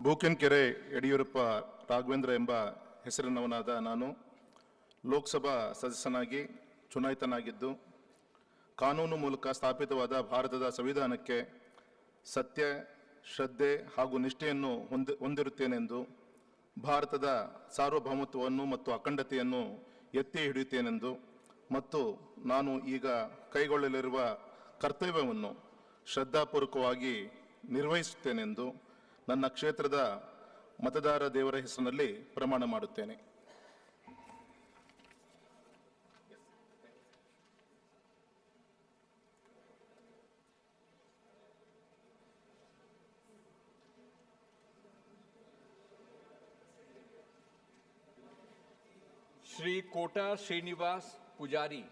ಬೂಕೆನ್ಕೆರೆ ಯಡಿಯೂರಪ್ಪ ರಾಘವೇಂದ್ರ ಎಂಬ ಹೆಸರಿನವನಾದ ನಾನು ಲೋಕಸಭಾ ಸದಸ್ಯನಾಗಿ ಚುನಾಯಿತನಾಗಿದ್ದು ಕಾನೂನು ಮೂಲಕ ಸ್ಥಾಪಿತವಾದ ಭಾರತದ ಸಂವಿಧಾನಕ್ಕೆ ಸತ್ಯ, ಶ್ರದ್ಧೆ ಹಾಗೂ ನಿಷ್ಠೆಯನ್ನು ಹೊಂದಿರುತ್ತೇನೆಂದು, ಭಾರತದ ಸಾರ್ವಭೌಮತ್ವವನ್ನು ಮತ್ತು ಅಖಂಡತೆಯನ್ನು ಎತ್ತಿ ಹಿಡಿಯುತ್ತೇನೆಂದು ಮತ್ತು ನಾನು ಈಗ ಕೈಗೊಳ್ಳಲಿರುವ ಕರ್ತವ್ಯವನ್ನು ಶ್ರದ್ಧಾಪೂರ್ವಕವಾಗಿ ನಿರ್ವಹಿಸುತ್ತೇನೆಂದು ನನ್ನ ಕ್ಷೇತ್ರದ ಮತದಾರ ದೇವರ ಹೆಸರಿನಲ್ಲಿ ಪ್ರಮಾಣ ಮಾಡುತ್ತೇನೆ. श्री कोटा श्रीनिवास पुजारी।